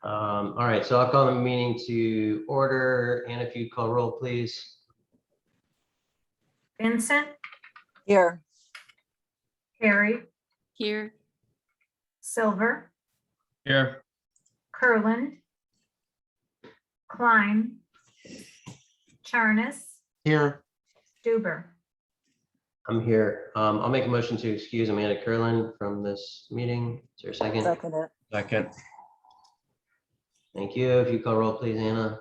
All right, so I'll call the meeting to order. And if you call roll, please. Vincent, Here. Harry, Here. Silver, Here. Kurland, Klein, Charnes, Here. Duber. I'm here. I'll make a motion to excuse Amanda Curlin from this meeting. Is there a second? Second it. Second. Thank you. If you call roll, please, Anna.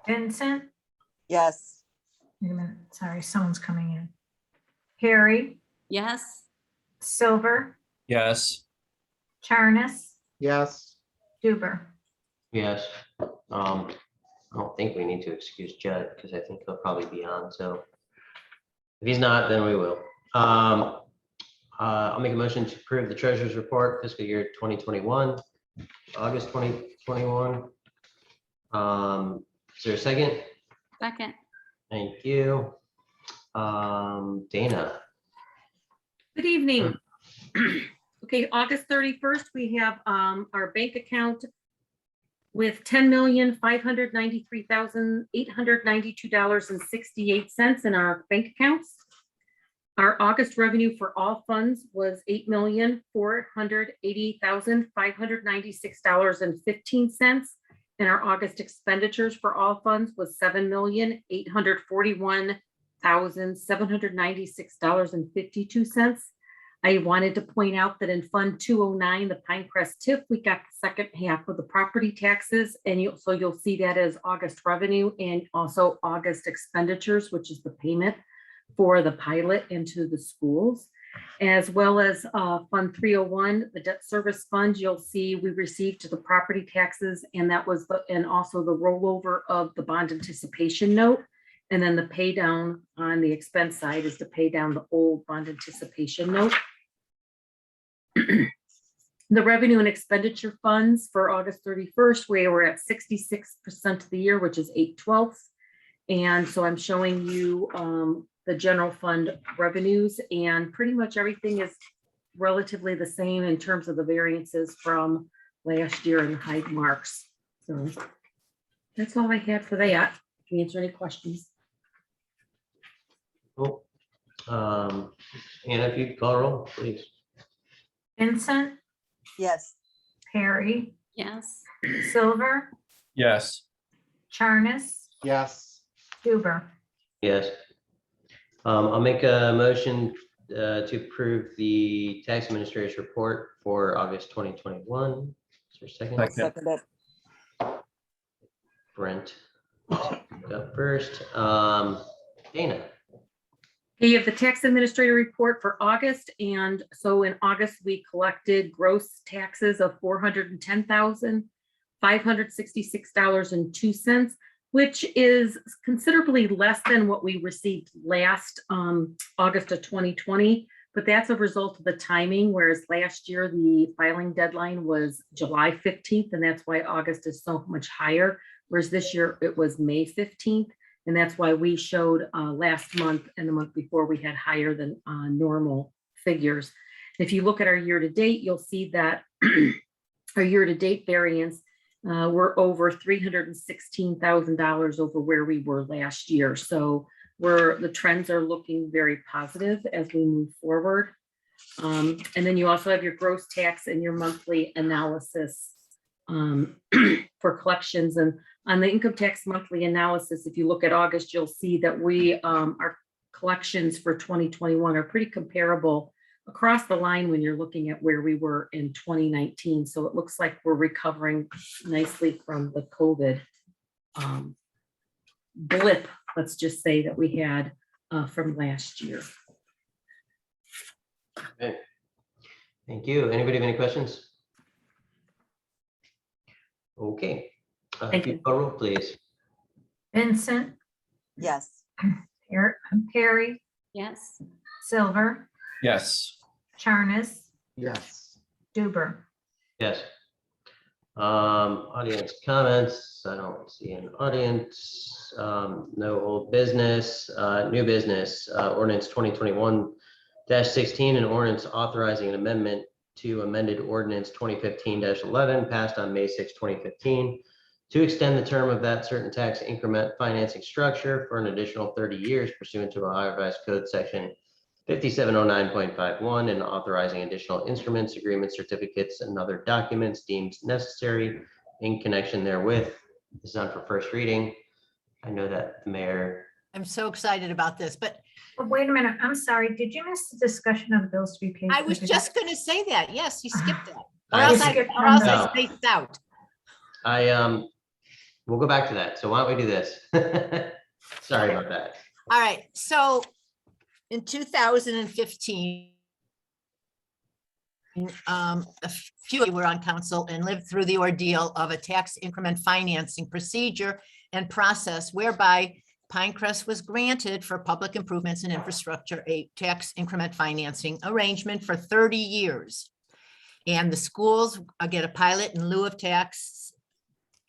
Vincent, Yes. wait a minute, sorry, someone's coming in. Harry, Yes. Silver, Yes. Charnes, Yes. Duber. Yes. I don't think we need to excuse Judd because I think he'll probably be on. So if he's not, then we will. I'll make a motion to approve the treasurer's report fiscal year 2021, August 2021. Is there a second? Second. Thank you. Dana. Good evening. Okay, August 31st, we have our bank account with $10,593,892.68 in our bank accounts. Our August revenue for all funds was $8,488,596.15. And our August expenditures for all funds was $7,841,796.52. I wanted to point out that in Fund 209, the Pinecrest TIF, we got the second half of the property taxes. And you'll see that as August revenue and also August expenditures, which is the payment for the pilot into the schools, as well as Fund 301, the debt service fund. You'll see we received the property taxes, and that was and also the rollover of the bond anticipation note. And then the pay down on the expense side is to pay down the old bond anticipation note. The revenue and expenditure funds for August 31st, we were at 66% of the year, which is 8/12. And so I'm showing you the general fund revenues, and pretty much everything is relatively the same in terms of the variances from last year and high marks. So that's all I had for that. Can you answer any questions? Cool. Anna, if you call roll, please. Vincent, Yes. Harry, Yes. Silver, Yes. Charnes, Yes. Duber. Yes. I'll make a motion to approve the tax administrator's report for August 2021. Is there a second? Second. Second it. Brent. Up first. Dana. You have the tax administrator report for August. And so in August, we collected gross taxes of $410,566.02, which is considerably less than what we received last August of 2020. But that's a result of the timing, whereas last year the filing deadline was July 15th, and that's why August is so much higher. Whereas this year it was May 15th. And that's why we showed last month and the month before we had higher than normal figures. If you look at our year to date, you'll see that our year to date variance, we're over $316,000 over where we were last year. So the trends are looking very positive as we move forward. And then you also have your gross tax and your monthly analysis for collections. And on the income tax monthly analysis, if you look at August, you'll see that our collections for 2021 are pretty comparable across the line when you're looking at where we were in 2019. So it looks like we're recovering nicely from the COVID blip, let's just say, that we had from last year. Okay. Thank you. Anybody have any questions? Okay. Thank you. Call roll, please. Vincent, Yes. Harry, Yes. Silver, Yes. Charnes, Yes. Duber. Yes. Audience comments. I don't see an audience. No old business. New business. Ordinance 2021-16, an ordinance authorizing an amendment to amended ordinance 2015-11 passed on May 6, 2015, to extend the term of that certain tax increment financing structure for an additional 30 years pursuant to Ohio Revised Code Section 5709.51 and authorizing additional instruments, agreements, certificates, and other documents deemed necessary in connection therewith. This is on for first reading. I know that the mayor. I'm so excited about this, but But wait a minute, I'm sorry, did you miss the discussion of bills to be paid? I was just gonna say that. Yes, you skipped that. Or I else skipped or else No. I spaced out. We'll go back to that. So why don't we do this? Sorry about that. All right, so in 2015, a few of you were on council and lived through the ordeal of a tax increment financing procedure and process whereby Pinecrest was granted for public improvements and infrastructure, a tax increment financing arrangement for 30 years. And the schools get a pilot in lieu of tax,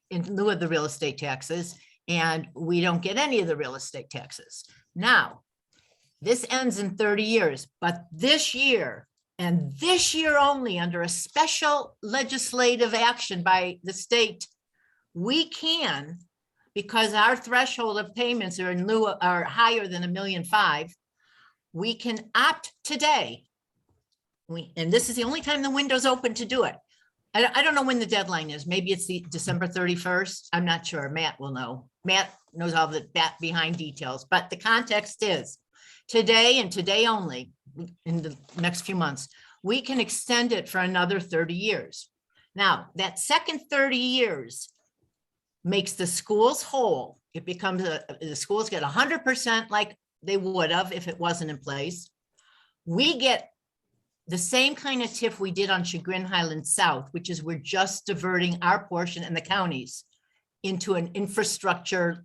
in lieu of the real estate taxes, and we don't get any of the real estate taxes. Now, this ends in 30 years, but this year, and this year only, under a special legislative action by the state, we can, because our threshold of payments are in lieu are higher than $1.5 million, we can opt today. And this is the only time the window's open to do it. I don't know when the deadline is. Maybe it's the December 31st. I'm not sure. Matt will know. Matt knows all the back behind details, but the context is today and today only in the next few months, we can extend it for another 30 years. Now, that second 30 years makes the schools whole. It becomes the schools get 100% like they would have if it wasn't in place. We get the same kind of TIF we did on Chagrin Highland South, which is we're just diverting our portion and the counties into an infrastructure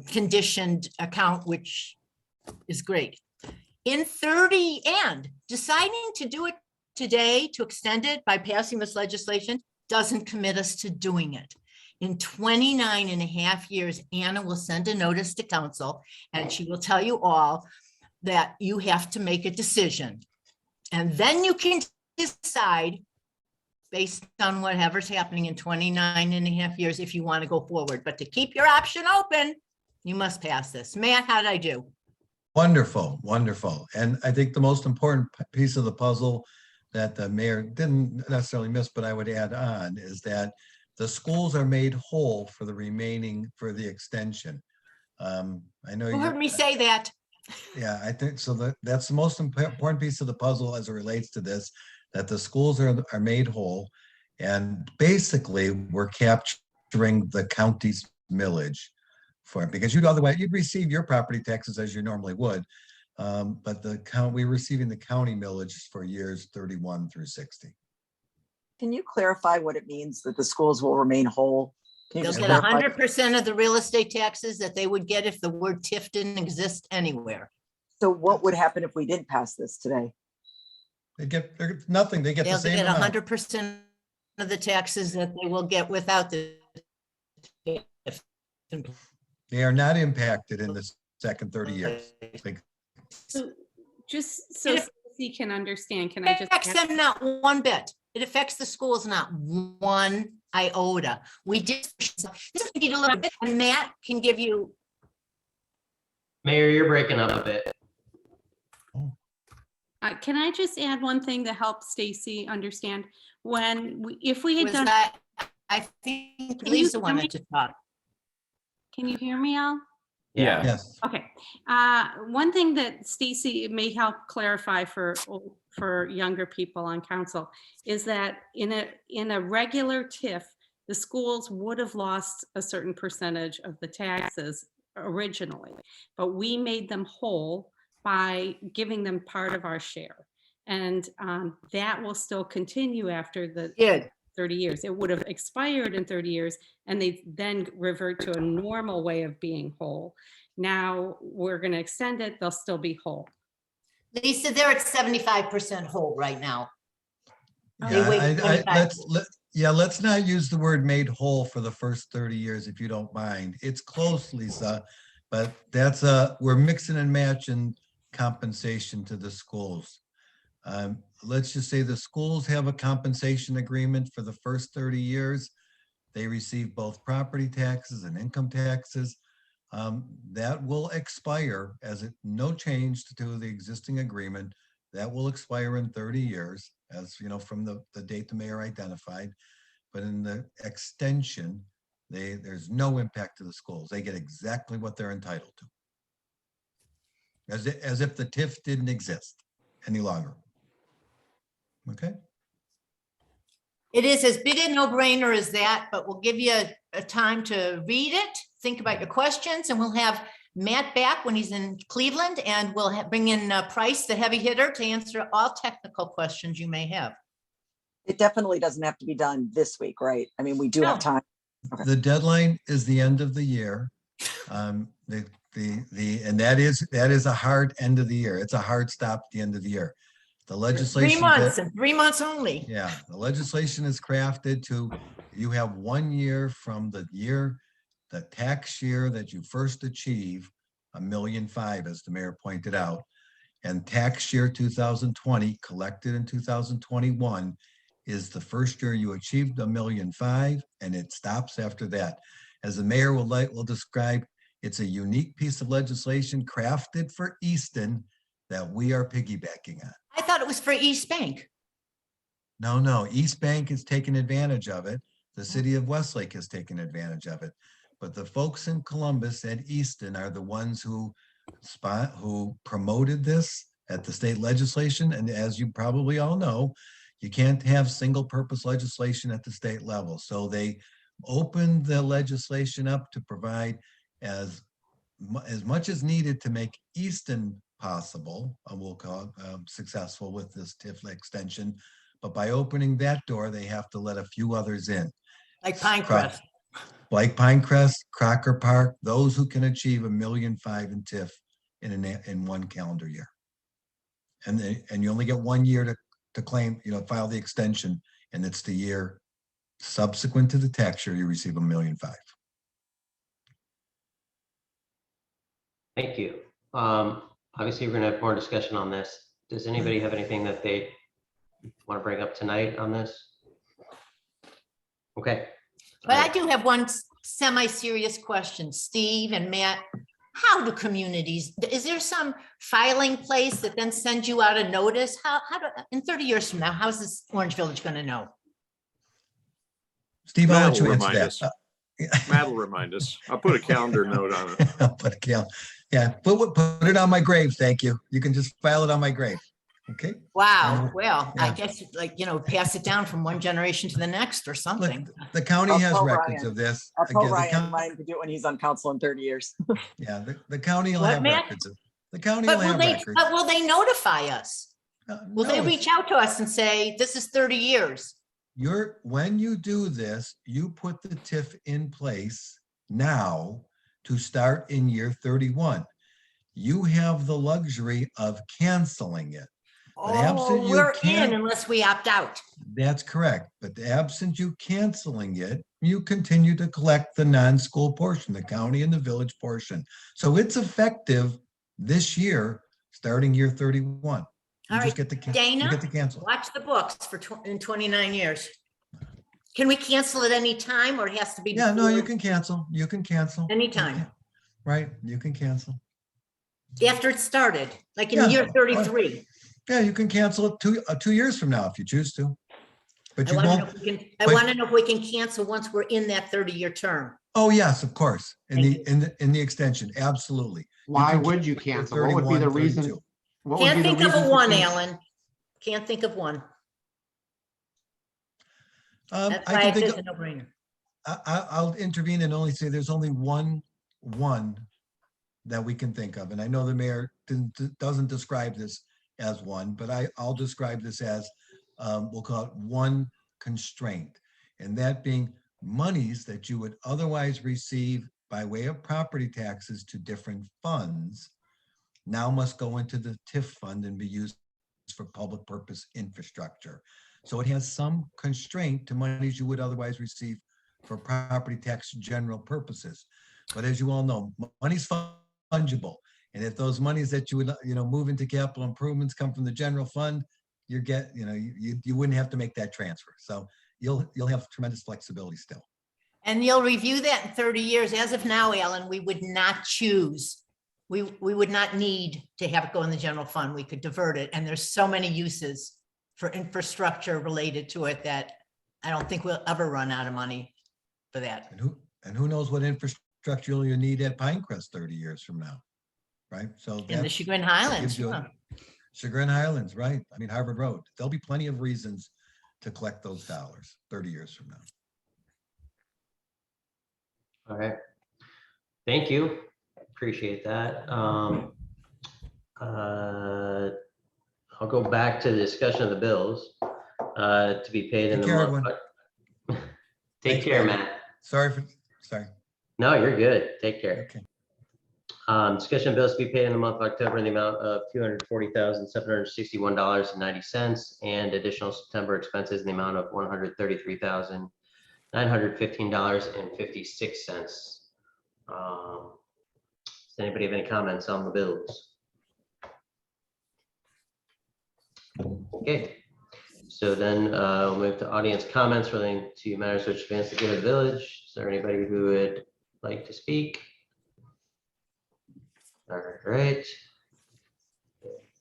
conditioned account, which is great. In 30 and deciding to do it today, to extend it by passing this legislation, doesn't commit us to doing it. In 29 and a half years, Anna will send a notice to council and she will tell you all that you have to make a decision. And then you can decide based on whatever's happening in 29 and a half years, if you want to go forward. But to keep your option open, you must pass this. Matt, how did I do? Wonderful, wonderful. And I think the most important piece of the puzzle that the mayor didn't necessarily miss, but I would add on, is that the schools are made whole for the remaining, for the extension. I know Who heard me say that? Yeah, I think so. That's the most important piece of the puzzle as it relates to this, that the schools are made whole. And basically, we're capturing the county's millage for it, because you'd receive your property taxes as you normally would. But we're receiving the county millage for years 31 through 60. Can you clarify what it means that the schools will remain whole? Can you They'll just get clarify? 100% of the real estate taxes that they would get if the word TIF didn't exist anywhere. So what would happen if we didn't pass this today? They're nothing. They get the They'll same get amount. 100% of the taxes that they will get without the TIF. They are not impacted in the second 30 years. So just so Stacy can understand, can I It just? affects them not one bit. It affects the schools not one iota. We did, this is a little bit, and Matt can give you, Mayor, you're breaking up a bit. Can I just add one thing to help Stacy understand? If we had was done, that, I think Can you Lisa hear wanted me? to talk. can you hear me, Al? Yeah. Yes. Okay, one thing that Stacy may help clarify for younger people on council is that in a regular TIF, the schools would have lost a certain percentage of the taxes originally, but we made them whole by giving them part of our share. And that will still continue after the Good. 30 years. It would have expired in 30 years and they then revert to a normal way of being whole. Now we're going to extend it. They'll still be whole. Lisa, they're at 75% whole right now. Yeah, wait 25 let's not use the word made whole for the first 30 years, if you don't mind. It's close, Lisa, but we're mixing and matching compensation to the schools. let's just say the schools have a compensation agreement for the first 30 years. They receive both property taxes and income taxes. That will expire no change to the existing agreement. That will expire in 30 years, as you know, from the date the mayor identified. But in the extension, there's no impact to the schools. They get exactly what they're entitled to. As if the TIF didn't exist any longer. Okay? It is as big a no-brainer as that, but we'll give you a time to read it, think about your questions, and we'll have Matt back when he's in Cleveland, and we'll bring in Price, the heavy hitter, to answer all technical questions you may have. It definitely doesn't have to be done this week, right? I mean, we do have No. time. Okay. The deadline is the end of the year. And that is a hard end of the year. It's a hard stop at the end of the year. The legislation. 3 months and 3 months only. Yeah, the legislation is crafted you have 1 year from the tax year that you first achieve $1.5 million, as the mayor pointed out. And tax year 2020 collected in 2021 is the first year you achieved $1.5 million, and it stops after that. As the mayor will describe, it's a unique piece of legislation crafted for Easton that we are piggybacking on. I thought it was for East Bank. No, East Bank has taken advantage of it. The city of Westlake has taken advantage of it. But the folks in Columbus and Easton are the ones who promoted this at the state legislation. And as you probably all know, you can't have single purpose legislation at the state level. So they opened the legislation up to provide as much as needed to make Easton possible, we'll call it successful with this TIF extension. But by opening that door, they have to let a few others in. Like Pinecrest. Like Pinecrest, Crocker Park, those who can achieve $1.5 million in TIF in one calendar year. And you only get 1 year to claim, file the extension, and it's the year subsequent to the tax year you receive $1.5 million. Thank you. Obviously, we're going to have more discussion on this. Does anybody have anything that they want to bring up tonight on this? Okay. But I do have one semi-serious question, Steve and Matt. How do communities, is there some filing place that then sends you out a notice? In 30 years from now, how's this Orange Village going to know? Steve, I'll let Matt will you answer remind that. us. Matt will remind us. I'll put a calendar note on it. I'll put a calendar. Yeah, put it on my grave. Thank you. You can just file it on my grave. Okay. Wow. Well, I Yeah. guess pass it down from one generation to the next or Look, something. the county I'll has tell records Ryan. of this. I'll tell Again, the Ryan county- mine to do it when he's on council in 30 years. Yeah, the county will What, have Matt? records. The county But will will have they, records. but will they notify us? Will they No, reach out to us and say, this is 30 years? when you do this, you put the TIF in place now to start in year 31. You have the luxury of canceling it. But absent Oh, you we're in can't- unless we opt out. That's correct. But absent you canceling it, you continue to collect the non-school portion, the county and the village portion. So it's effective this year, starting year 31. You All just right, get to Dana? you get to cancel. Watch the books in 29 years. Can we cancel at any time or it has to be? Yeah, no, you before- can cancel. You can cancel. Anytime. Right, you can cancel. After it started, like in Yeah. year 33. Yeah, you can cancel it 2 years from now if you choose to. But I you want to know won't. if we can, I but- want to know if we can cancel once we're in that 30-year term. Oh, yes, of course. In Thank in the extension, absolutely. Why can would you cancel cancel? What would be the 31, reason? 32. What would Can't be the think of reason a for one, cancel- Alan. Can't think of one. Um, That's I why can it think is of- a no-brainer. I'll intervene and only say there's only one that we can think of. And I know the mayor doesn't describe this as one, but I'll describe this as, we'll call it one constraint. And that being monies that you would otherwise receive by way of property taxes to different funds now must go into the TIF fund and be used for public purpose infrastructure. So it has some constraint to monies you would otherwise receive for property tax general purposes. But as you all know, money's fungible. And if those monies that you would, move into capital improvements come from the general fund, you wouldn't have to make that transfer. So you'll have tremendous flexibility still. And you'll review that in 30 years. As of now, Alan, we would not choose. We would not need to have it go in the general fund. We could divert it. And there's so many uses for infrastructure related to it that I don't think we'll ever run out of money for that. And who knows what infrastructure you'll need at Pinecrest 30 years from now, right? So In the Chagrin Highlands. gives you Chagrin Highlands, right? I mean, Harvard Road. There'll be plenty of reasons to collect those dollars 30 years from now. All right. Thank you. Appreciate that. I'll go back to the discussion of the bills to be paid in the Take care, month. Take Thanks, care, Matt. Matt. Sorry. No, you're good. Take care. Okay. Discussion of bills to be paid in the month of October in the amount of $240,761.90 and additional September expenses in the amount of $133,915.56. Does anybody have any comments on the bills? Okay, so then we'll move to audience comments relating to matters which advance the good of the village. Is there anybody who would like to speak? All right. If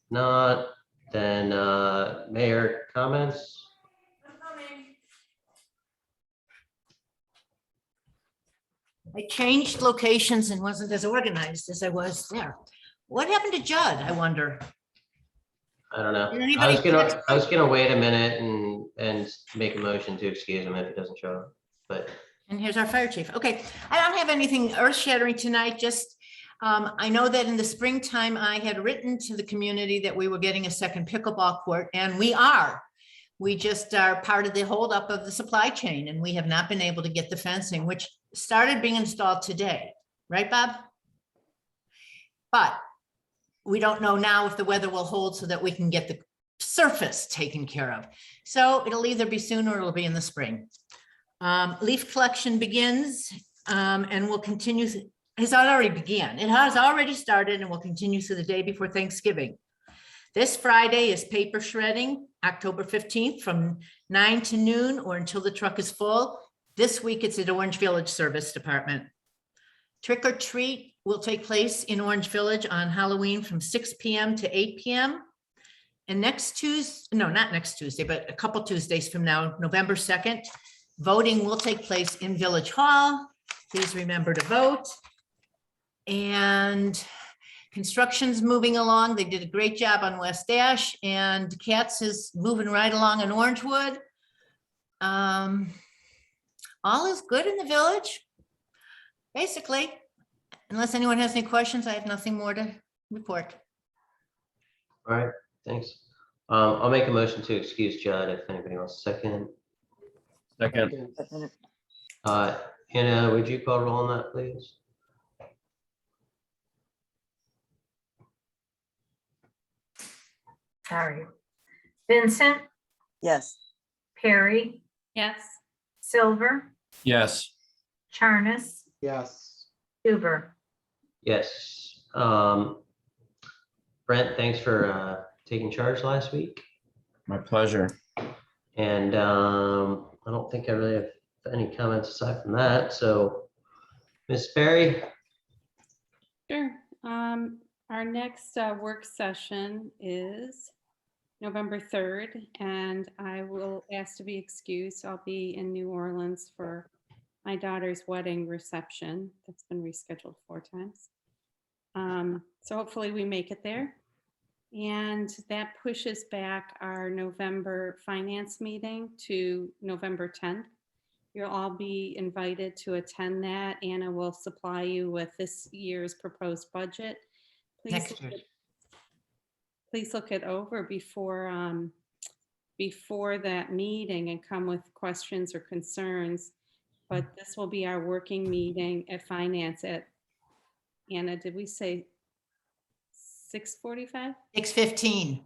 not, then mayor comments. I changed locations and wasn't as organized as I was there. What happened to Judd, I wonder? I don't know. Did I anybody was gonna wait a minute and make a motion to excuse him if he doesn't show up, but And here's our fire chief. Okay, I don't have anything earth shattering tonight, just I know that in the springtime, I had written to the community that we were getting a second pickleball court, and we are. We just are part of the holdup of the supply chain, and we have not been able to get the fencing, which started being installed today, right, Bob? But we don't know now if the weather will hold so that we can get the surface taken care of. So it'll either be soon or it'll be in the spring. Leaf collection begins and will continue. It has already started and will continue through the day before Thanksgiving. This Friday is paper shredding, October 15th from 9 to noon or until the truck is full. This week it's at Orange Village Service Department. Trick or treat will take place in Orange Village on Halloween from 6 p.m. to 8 p.m. And next Tuesday, no, not next Tuesday, but a couple Tuesdays from now, November 2nd, voting will take place in Village Hall. Please remember to vote. And construction's moving along. They did a great job on West Dash, and Katz is moving right along in Orangewood. All is good in the village, basically. Unless anyone has any questions, I have nothing more to report. all right, thanks. I'll make a motion to excuse Judd if anybody wants a second. Second. Hannah, would you call roll on that, please? Sorry. Vincent, Yes. Perry, Yes. Silver, Yes. Charnes, Yes. Huber. Yes. Brent, thanks for taking charge last week. My pleasure. And I don't think I really have any comments aside from that. So, Ms. Berry, Sure. Our next work session is November 3rd, and I will ask to be excused. I'll be in New Orleans for my daughter's wedding reception. That's been rescheduled 4 times. So hopefully we make it there. And that pushes back our November finance meeting to November 10th. You'll all be invited to attend that. Anna will supply you with this year's proposed budget. Next year. Please look it over before that meeting and come with questions or concerns. But this will be our working meeting at finance at, Anna, did we say 6:45? 6:15.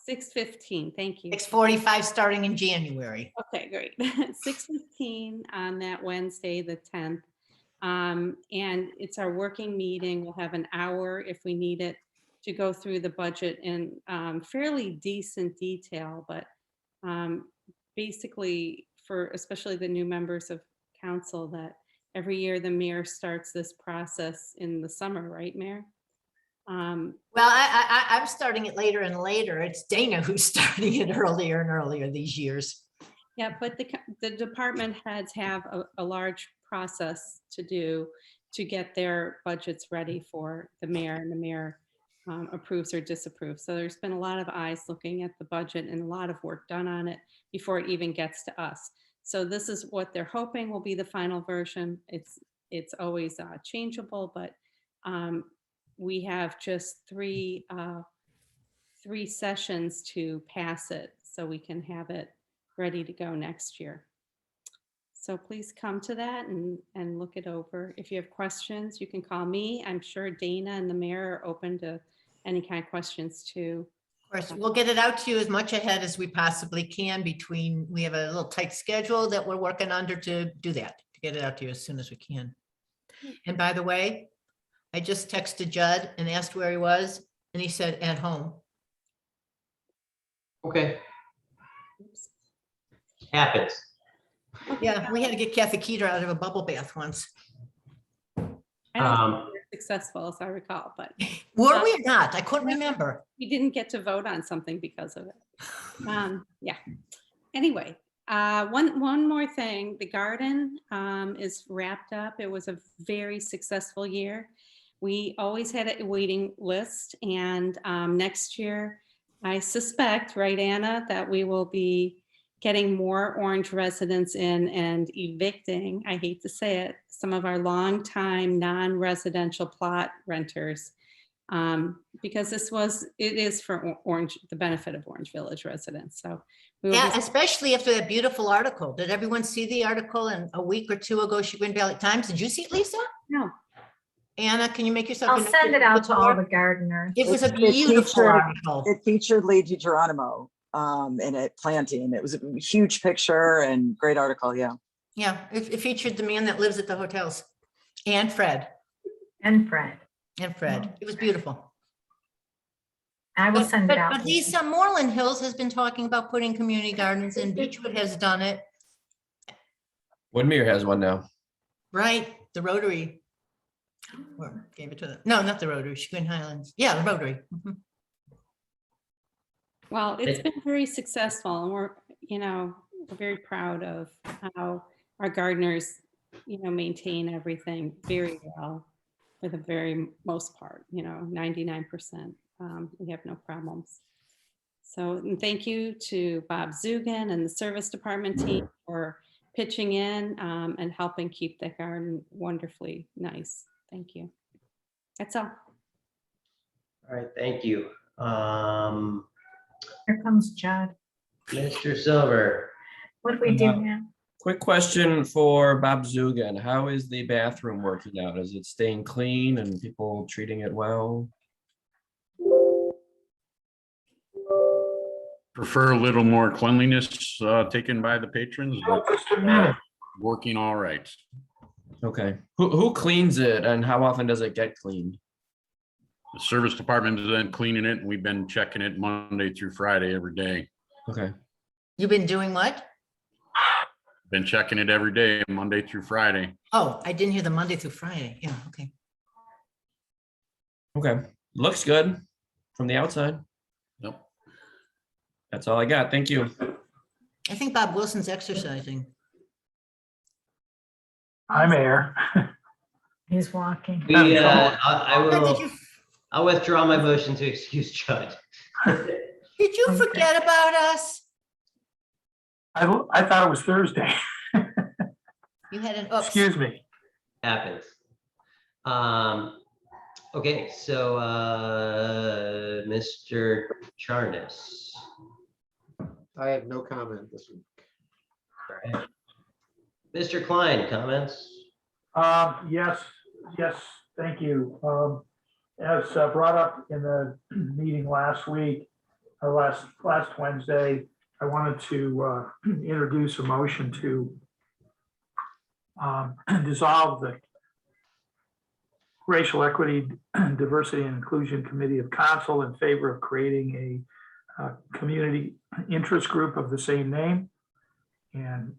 6:15, thank you. 6:45 starting in January. Okay, great. 6:15 on that Wednesday, the 10th. And it's our working meeting. We'll have an hour if we need it to go through the budget in fairly decent detail, but basically for especially the new members of council, that every year the mayor starts this process in the summer, right, Mayor? Well, I'm starting it later and later. It's Dana who's starting it earlier and earlier these years. Yeah, but the department heads have a large process to do to get their budgets ready for the mayor, and the mayor approves or disapproves. So there's been a lot of eyes looking at the budget and a lot of work done on it before it even gets to us. So this is what they're hoping will be the final version. It's always changeable, but we have just three sessions to pass it so we can have it ready to go next year. So please come to that and look it over. If you have questions, you can call me. I'm sure Dana and the mayor are open to any kind of questions too. Of course, we'll get it out to you as much ahead as we possibly can between, we have a little tight schedule that we're working under to do that, to get it out to you as soon as we can. And by the way, I just texted Judd and asked where he was, and he said at home. Okay. Happens. Yeah, we had to get Kathy Keeter out of a bubble bath once. I don't think we were successful, as I recall, but Were we or not? I couldn't remember. we didn't get to vote on something because of it. Yeah. Anyway, one more thing. The garden is wrapped up. It was a very successful year. We always had a waiting list, and next year, I suspect, right, Anna, that we will be getting more Orange residents in and evicting, I hate to say it, some of our longtime non-residential plot renters, because it is for Orange, the benefit of Orange Village residents. So we will Yeah, be, especially after that beautiful article. Did everyone see the article? And a week or two ago, Chagrin Valley Times. Did you see it, Lisa? no, Anna, can you make yourself? I'll a note send to it out look to all for? the gardeners. It was a It beautiful featured- article. It featured Lee DiGeronimo in it planting. It was a huge picture and great article. Yeah. Yeah, it featured the man that lives at the hotels and Fred. And Fred. It was beautiful. I will But send it out. but Lisa, Moreland Hills has been talking about putting community gardens in. Beechwood has done it, Woodmere has one now. right? The Rotary. Or gave it to them. No, not the Rotary, Chagrin Highlands. Yeah, the Rotary. Mhm. well, it's been very successful, and we're very proud of how our gardeners, maintain everything very well for the very most part, 99%. We have no problems. So and thank you to Bob Zugan and the service department team for pitching in and helping keep the garden wonderfully nice. Thank you. That's all. All right, thank you. Here comes Judd. Mr. Silver. What do we do now? Quick question for Bob Zugan. How is the bathroom working out? Is it staying clean and people treating it well? Prefer a little more cleanliness taken by the patrons, but working all right. Okay. Who cleans it and how often does it get cleaned? The service department is then cleaning it, and we've been checking it Monday through Friday every day. Okay. You've been doing what? Been checking it every day, Monday through Friday. Oh, I didn't hear the Monday through Friday. Yeah, okay. Okay. Looks good from the outside. Yep. That's all I got. Thank you. I think Bob Wilson's exercising. Hi, Mayor. He's walking. I'll withdraw my motion to excuse Judd. Did you Okay. forget about us? I thought it was Thursday. You had an, oops. Excuse me. Happens. Okay, so Mr. Charnas. I have no comment this week. All right. Mr. Klein, comments? Yes, thank you. As brought up in the meeting last week, or last Wednesday, I wanted to introduce a motion to dissolve the Racial Equity, Diversity and Inclusion Committee of Council in favor of creating a community interest group of the same name, and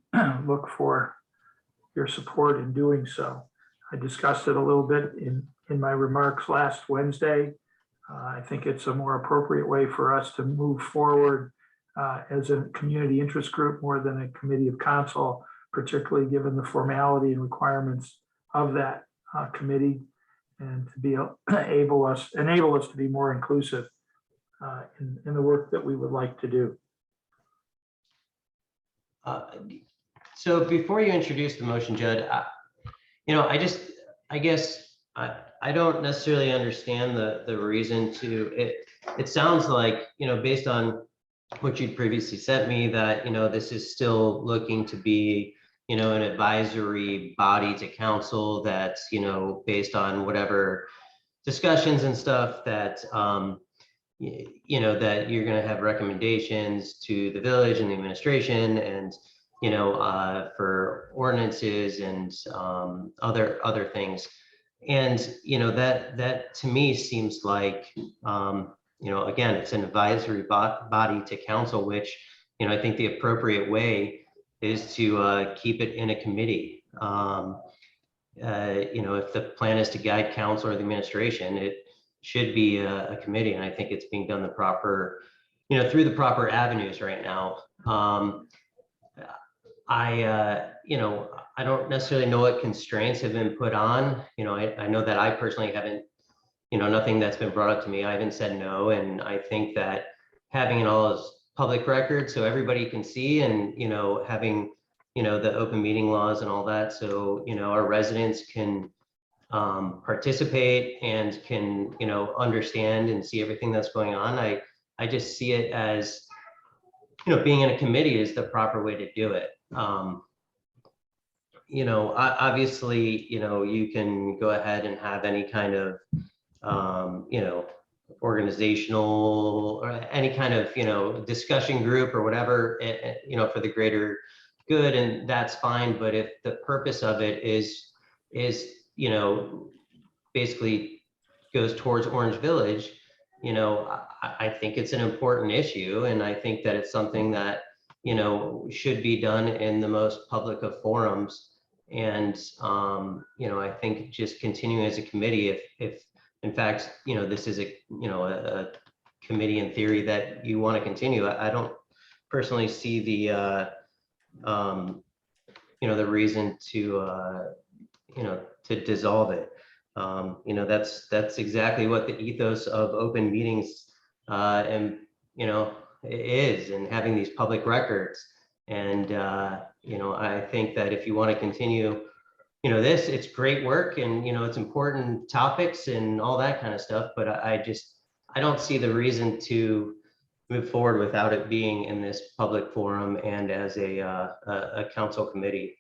look for your support in doing so. I discussed it a little bit in my remarks last Wednesday. I think it's a more appropriate way for us to move forward as a community interest group more than a committee of council, particularly given the formality and requirements of that committee, and to be enable us to be more inclusive in the work that we would like to do. So before you introduce the motion, Judd, I guess I don't necessarily understand the reason to it. It sounds like, based on what you previously sent me, that, this is still looking to be, an advisory body to council that's, based on whatever discussions and stuff that, that you're going to have recommendations to the village and the administration and, for ordinances and other things. And, that to me seems like, again, it's an advisory body to council, which, I think the appropriate way is to keep it in a committee. If the plan is to guide council or the administration, it should be a committee. And I think it's being done the proper, through the proper avenues right now. I don't necessarily know what constraints have been put on. I know that I personally haven't, nothing that's been brought up to me, I haven't said no. And I think that having it all as public record so everybody can see, and, having, the open meeting laws and all that, so, our residents can participate and can, understand and see everything that's going on. I just see it as, being in a committee is the proper way to do it. Obviously, you can go ahead and have any kind of, organizational or any kind of, discussion group or whatever, for the greater good, and that's fine. But if the purpose of it is, basically goes towards Orange Village, I think it's an important issue. And I think that it's something that, should be done in the most public of forums. And, I think just continuing as a committee, if in fact, this is a committee in theory that you want to continue, I don't personally see the, the reason to, to dissolve it. That's exactly what the ethos of open meetings, and, is, and having these public records. And, I think that if you want to continue, this, it's great work, and, it's important topics and all that kind of stuff, but I don't see the reason to move forward without it being in this public forum and as a council committee.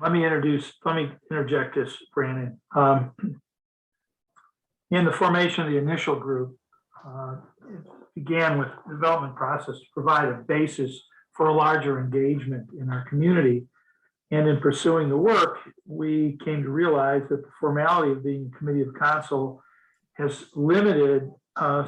Let me interject this, Brandon. In the formation of the initial group, it began with the development process to provide a basis for a larger engagement in our community. And in pursuing the work, we came to realize that the formality of being a committee of council has limited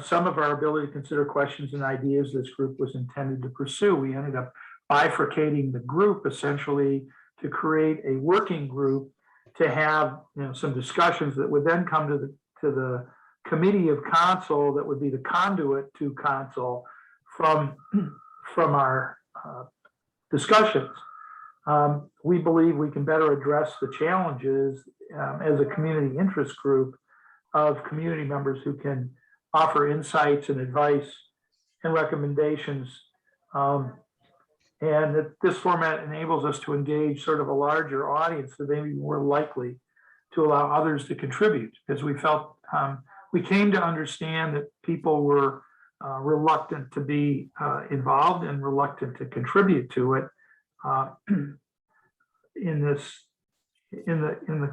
some of our ability to consider questions and ideas this group was intended to pursue. We ended up bifurcating the group essentially to create a working group to have some discussions that would then come to the committee of council that would be the conduit to council from our discussions. We believe we can better address the challenges as a community interest group of community members who can offer insights and advice and recommendations. And that this format enables us to engage sort of a larger audience that may be more likely to allow others to contribute, because we felt we came to understand that people were reluctant to be involved and reluctant to contribute to it in the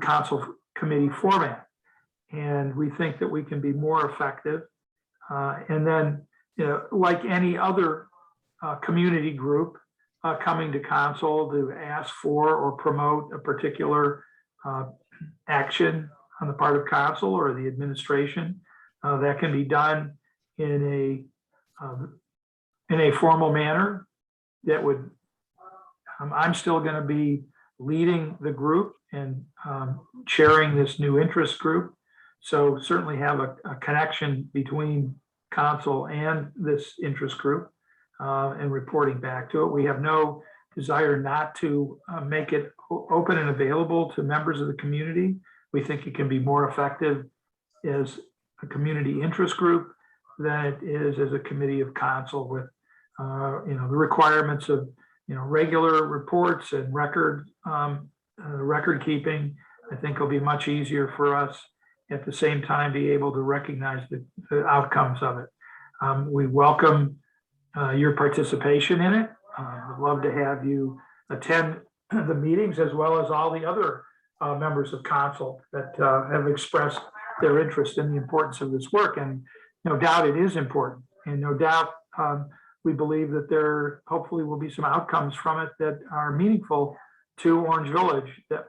council committee format. And we think that we can be more effective. And then, like any other community group, coming to council to ask for or promote a particular action on the part of council or the administration. That can be done in a formal manner that would, I'm still going to be leading the group and chairing this new interest group. So certainly have a connection between council and this interest group and reporting back to it. We have no desire not to make it open and available to members of the community. We think it can be more effective as a community interest group than it is as a committee of council with the requirements of regular reports and record keeping. I think will be much easier for us at the same time be able to recognize the outcomes of it. We welcome your participation in it. I'd love to have you attend the meetings as well as all the other members of council that have expressed their interest in the importance of this work. And no doubt it is important. And no doubt we believe that there hopefully will be some outcomes from it that are meaningful to Orange Village that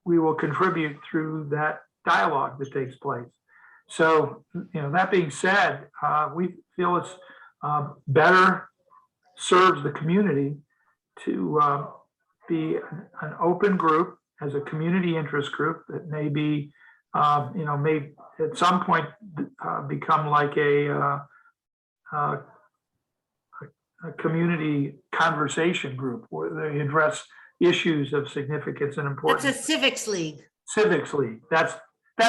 we will contribute through that dialogue that takes place. So, that being said, we feel it's better serves the community to be an open group as a community interest group that may be, may at some point become like a community conversation group where they address issues of significance and importance. It's a civics league. Civics league. That's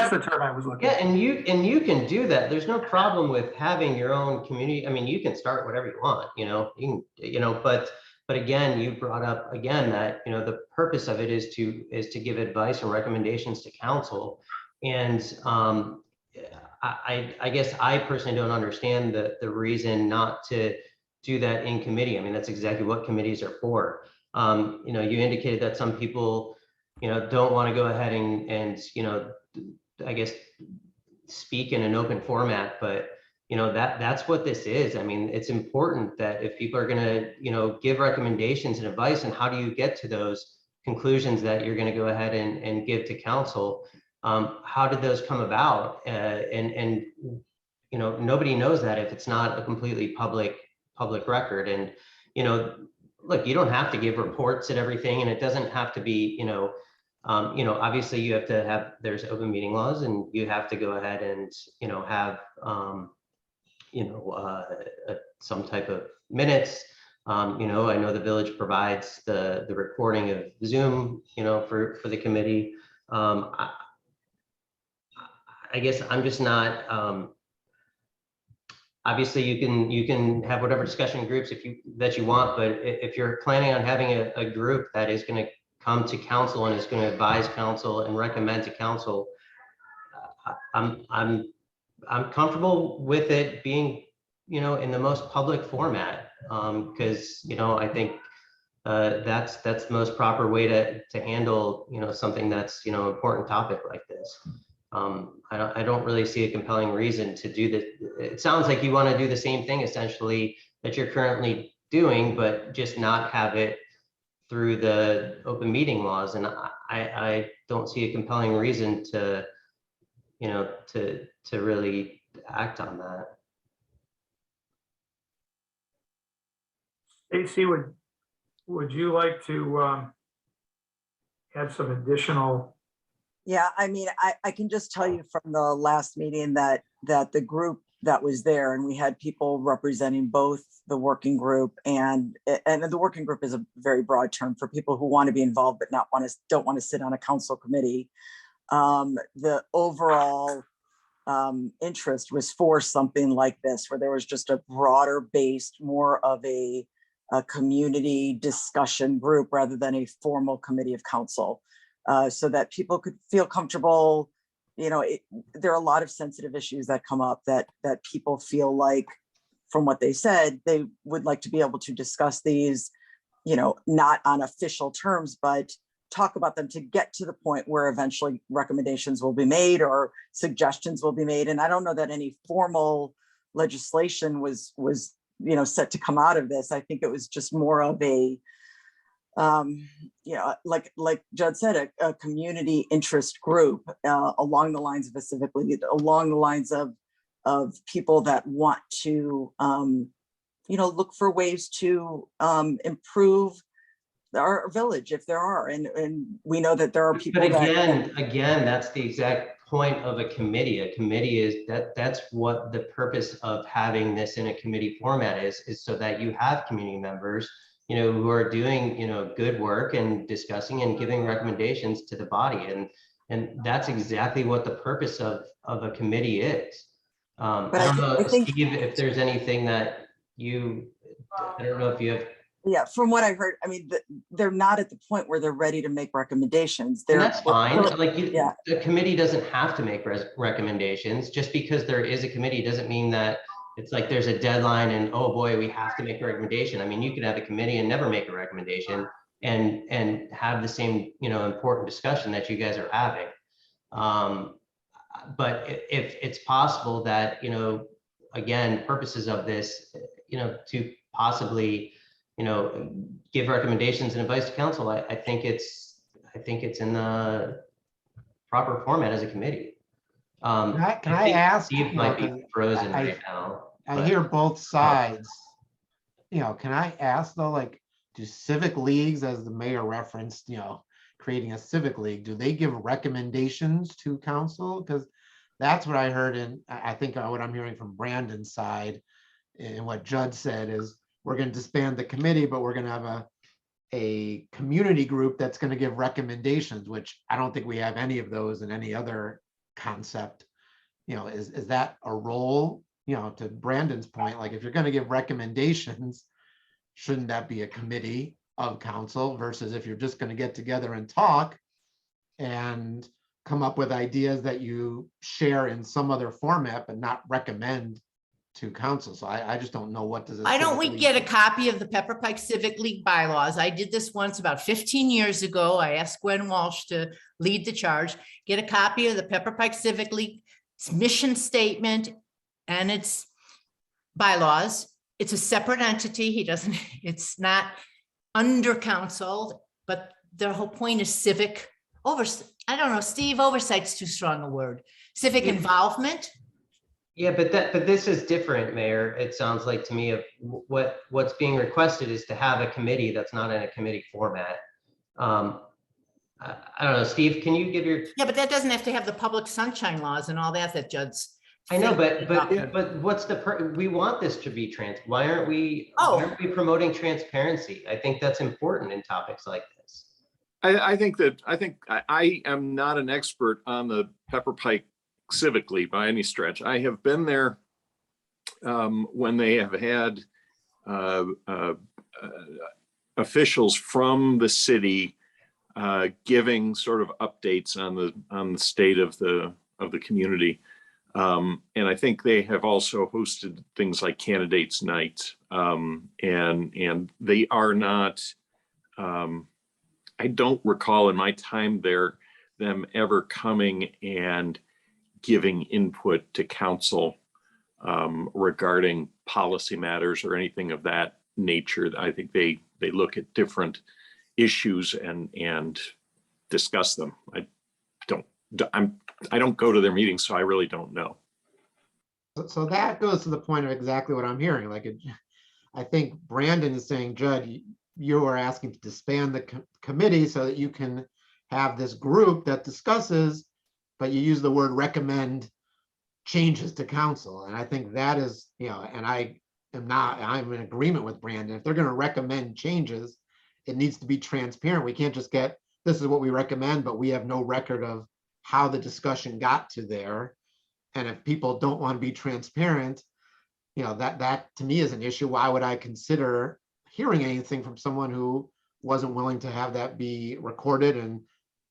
the term I was looking Yeah, for. and you can do that. There's no problem with having your own community. I mean, you can start whatever you want, you can, but again, you brought up again that, the purpose of it is to give advice and recommendations to council. And I guess I personally don't understand the reason not to do that in committee. I mean, that's exactly what committees are for. You indicated that some people, don't want to go ahead and I guess speak in an open format, but that's what this is. I mean, it's important that if people are going to, give recommendations and advice, and how do you get to those conclusions that you're going to go ahead and give to council? How did those come about? And nobody knows that if it's not a completely public record. And, look, you don't have to give reports and everything, and it doesn't have to be, obviously you have to have, there's open meeting laws, and you have to go ahead and, have, some type of minutes. I know the village provides the recording of Zoom, for the committee. I guess I'm just not, obviously you can have whatever discussion groups that you want, but if you're planning on having a group that is going to come to council and is going to advise council and recommend to council, I'm comfortable with it being, in the most public format, because, I think that's the most proper way to handle, something that's, important topic like this. I don't really see a compelling reason to do this. It sounds like you want to do the same thing essentially that you're currently doing, but just not have it through the open meeting laws. And I don't see a compelling reason to, to really act on that. Stacy, would you like to add some additional? Yeah, I mean, I can just tell you from the last meeting that the group that was there, and we had people representing both the working group and the working group is a very broad term for people who want to be involved but don't want to sit on a council committee. The overall interest was for something like this, where there was just a broader based, more of a community discussion group rather than a formal committee of council, so that people could feel comfortable. There are a lot of sensitive issues that come up that people feel like, from what they said, they would like to be able to discuss these, not on official terms, but talk about them to get to the point where eventually recommendations will be made or suggestions will be made. And I don't know that any formal legislation was set to come out of this. I think it was just more of a, like Judd said, a community interest group along the lines of a civic league, along the lines of people that want to, look for ways to improve our village if there are, and we know that there are people But that. again, that's the exact point of a committee. A committee is that's what the purpose of having this in a committee format is so that you have community members, who are doing, good work and discussing and giving recommendations to the body. And that's exactly what the purpose of a committee is. But I don't know, I think, Steve, if there's anything that I don't know if you have. yeah, from what I heard, I mean, they're not at the point where they're ready to make recommendations. And that's fine. Yeah. The committee doesn't have to make recommendations. Just because there is a committee doesn't mean that it's like there's a deadline and, oh boy, we have to make a recommendation. I mean, you could have a committee and never make a recommendation and have the same, important discussion that you guys are having. But if it's possible that, again, purposes of this, to possibly, give recommendations and advice to council, I think it's in the proper format as a committee. Can I think ask? Steve might be 'cause frozen I- right now. I but- hear both sides. Can I ask though, like, do civic leagues, as the mayor referenced, creating a civic league, do they give recommendations to council? Because that's what I heard, and I think what I'm hearing from Brandon's side and what Judd said is we're going to disband the committee, but we're going to have a community group that's going to give recommendations, which I don't think we have any of those in any other concept. Is that a role, to Brandon's point, like if you're going to give recommendations, shouldn't that be a committee of council versus if you're just going to get together and talk and come up with ideas that you share in some other format, but not recommend to council? So I just don't know what does. Why don't we get a copy of the Pepper Pike Civic League bylaws? I did this once about 15 years ago. I asked Gwen Walsh to lead the charge. Get a copy of the Pepper Pike Civic League's mission statement and its bylaws. It's a separate entity. It's not under council, but the whole point is civic oversight. I don't know, Steve, oversight's too strong a word. Civic involvement. Yeah, but this is different, Mayor. It sounds like to me of what's being requested is to have a committee that's not in a committee format. I don't know, Steve, can you give your? Yeah, but that doesn't have to have the public sunshine laws and all that Judd's. I know, but what's we want this to be why aren't we promoting transparency? I think that's important in topics like this. I think I am not an expert on the Pepper Pike Civic League by any stretch. I have been there when they have had officials from the city giving sort of updates on the state of the community, and I think they have also hosted things like candidates night, and they are not. I don't recall in my time there them ever coming and giving input to council regarding policy matters or anything of that nature. I think they look at different issues and discuss them. I don't go to their meetings, so I really don't know. So that goes to the point of exactly what I'm hearing. I think Brandon is saying, Judd, you are asking to disband the committee so that you can have this group that discusses, but you use the word recommend changes to council. And I think that is, and I'm in agreement with Brandon. If they're going to recommend changes, it needs to be transparent. We can't just get, this is what we recommend, but we have no record of how the discussion got to there. And if people don't want to be transparent, that to me is an issue. Why would I consider hearing anything from someone who wasn't willing to have that be recorded in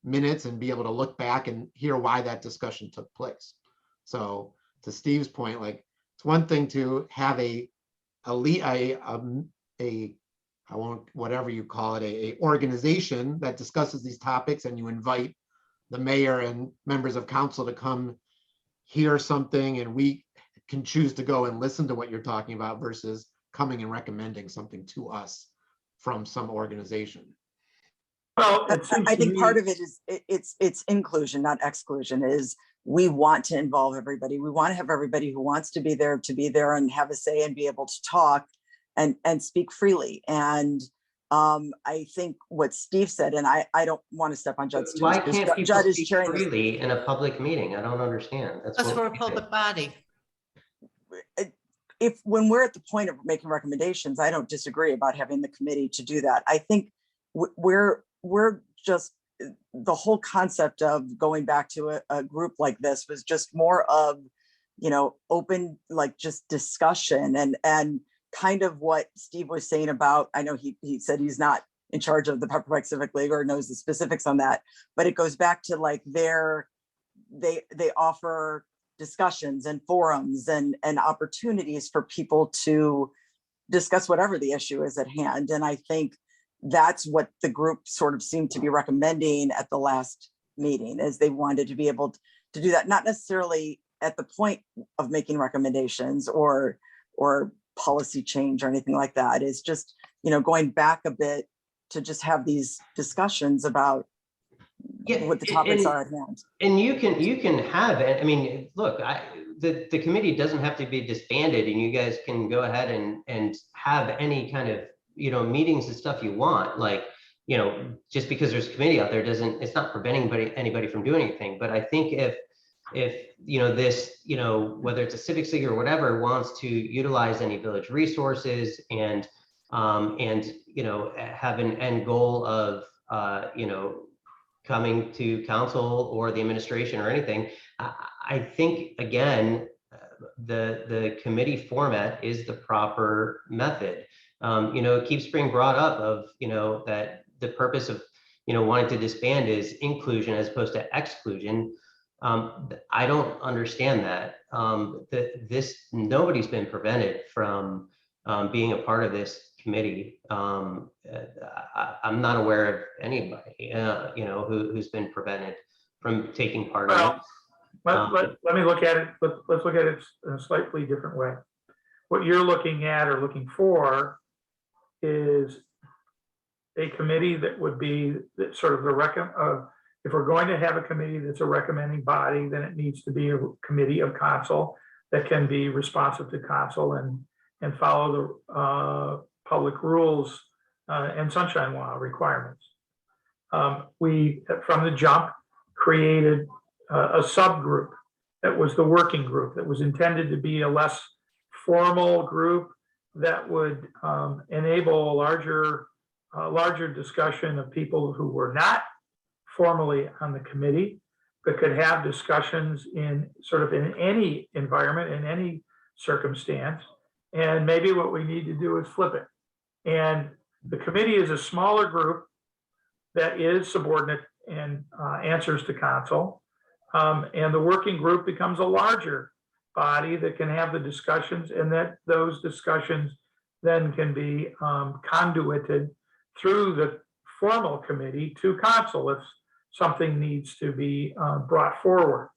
minutes and be able to look back and hear why that discussion took place? So to Steve's point, it's one thing to have I won't, whatever you call it, a organization that discusses these topics, and you invite the mayor and members of council to come hear something, and we can choose to go and listen to what you're talking about, versus coming and recommending something to us from some organization. Well, it seems I to think me- part of it is it's inclusion, not exclusion. Is we want to involve everybody. We want to have everybody who wants to be there and have a say and be able to talk and speak freely. And I think what Steve said, and I don't want to step on Judd's toes. Why because can't people Judd is speak chairing this. freely in a public meeting? I don't understand. That's what for a we public body. If when we're at the point of making recommendations, I don't disagree about having the committee to do that. I think we're just, the whole concept of going back to a group like this was just more of, open, like just discussion and kind of what Steve was saying about, I know he said he's not in charge of the Pepperpike Civic League or knows the specifics on that, but it goes back to like they offer discussions and forums and opportunities for people to discuss whatever the issue is at hand. And I think that's what the group sort of seemed to be recommending at the last meeting, is they wanted to be able to do that, not necessarily at the point of making recommendations or policy change or anything like that. It's just, going back a bit to just have these discussions about what the topics are at hand. And you can have it. I mean, look, the committee doesn't have to be disbanded, and you guys can go ahead and have any kind of, meetings and stuff you want. Like, just because there's a committee out there it's not preventing anybody from doing anything. But I think if this, whether it's a civics league or whatever, wants to utilize any village resources and have an end goal of, coming to council or the administration or anything, I think, again, the committee format is the proper method. It keeps being brought up of, that the purpose of, wanting to disband is inclusion as opposed to exclusion. I don't understand that. Nobody's been prevented from being a part of this committee. I'm not aware of anybody, who's been prevented from taking part in it. Let me look at it. Let's look at it in a slightly different way. What you're looking at or looking for is a committee that would be sort of if we're going to have a committee that's a recommending body, then it needs to be a committee of council that can be responsive to council and follow the public rules and sunshine law requirements. We, from the jump, created a subgroup that was the working group that was intended to be a less formal group that would enable a larger discussion of people who were not formally on the committee, but could have discussions in any environment, in any circumstance. And maybe what we need to do is flip it. And the committee is a smaller group that is subordinate and answers to council. And the working group becomes a larger body that can have the discussions, and that those discussions then can be conduited through the formal committee to council if something needs to be brought forward.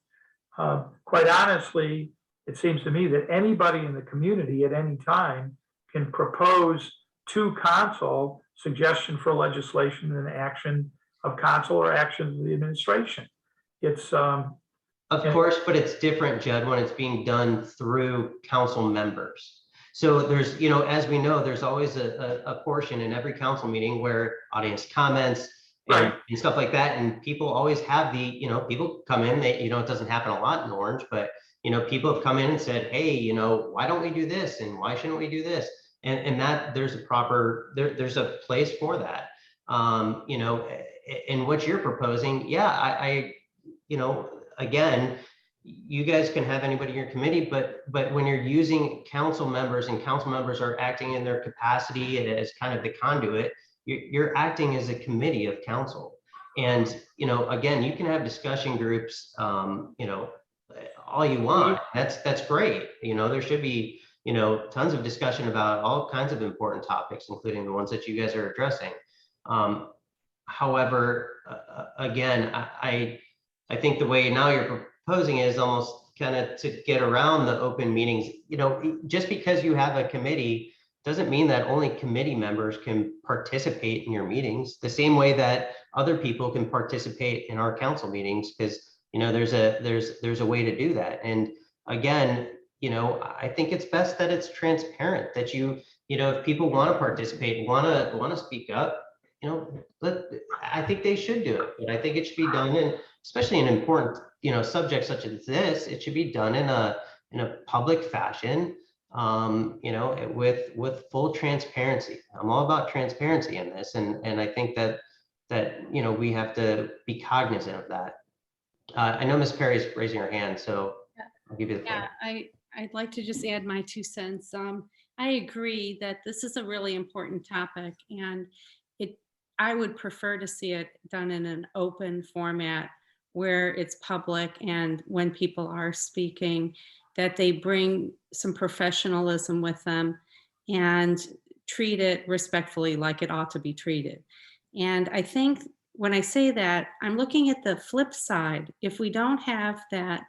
Quite honestly, it seems to me that anybody in the community at any time can propose to council suggestion for legislation and action of council or actions of the administration. It's of course, but it's different, Judd, when it's being done through council members. So there's, as we know, there's always a portion in every council meeting where audience comments and stuff like that. And people always have people come in, it doesn't happen a lot in Orange, but, people have come in and said, hey, why don't we do this? And why shouldn't we do this? And that there's there's a place for that. And what you're proposing, I again, you guys can have anybody in your committee, but when you're using council members and council members are acting in their capacity as kind of the conduit, you're acting as a committee of council. And, again, you can have discussion groups, all you want. That's great. There should be, tons of discussion about all kinds of important topics, including the ones that you guys are addressing. However, again, I think the way now you're proposing is almost kind of to get around the open meetings. Just because you have a committee doesn't mean that only committee members can participate in your meetings, the same way that other people can participate in our council meetings, because, you know, there's a way to do that. And again, you know, I think it's best that it's transparent, that you know, if people want to participate, want to speak up, you know, I think they should do it. But I think it should be done in, especially in important, you know, subjects such as this, it should be done in a public fashion, you know, with full transparency. I'm all about transparency in this, and I think that you know, we have to be cognizant of that. I know Ms. Perry's raising her hand, so I'll give you the floor. Yeah, I'd like to just add my 2 cents. I agree that this is a really important topic, and I would prefer to see it done in an open format where it's public, and when people are speaking, that they bring some professionalism with them and treat it respectfully, like it ought to be treated. And I think when I say that, I'm looking at the flip side. If we don't have that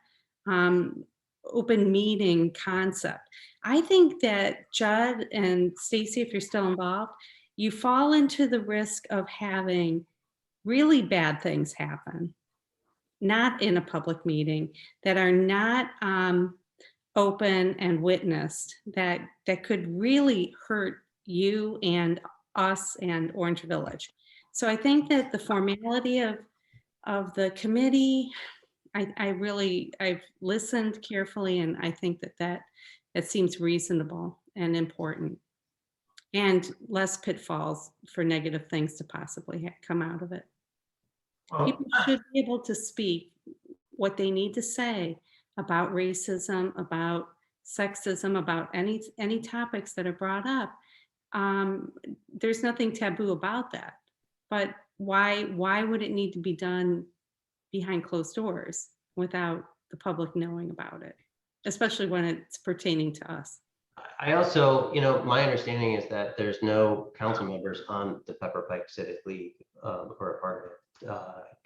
open meeting concept, I think that Judd and Stacy, if you're still involved, you fall into the risk of having really bad things happen, not in a public meeting, that are not open and witnessed, that could really hurt you and us and Orange Village. So I think that the formality of the committee, I've listened carefully, and I think that seems reasonable and important, and less pitfalls for negative things to possibly come out of it. People should be able to speak what they need to say about racism, about sexism, about any topics that are brought up. There's nothing taboo about that. But why would it need to be done behind closed doors without the public knowing about it, especially when it's pertaining to us? I also, you know, my understanding is that there's no council members on the Pepper Pike Civic League who are a part of it.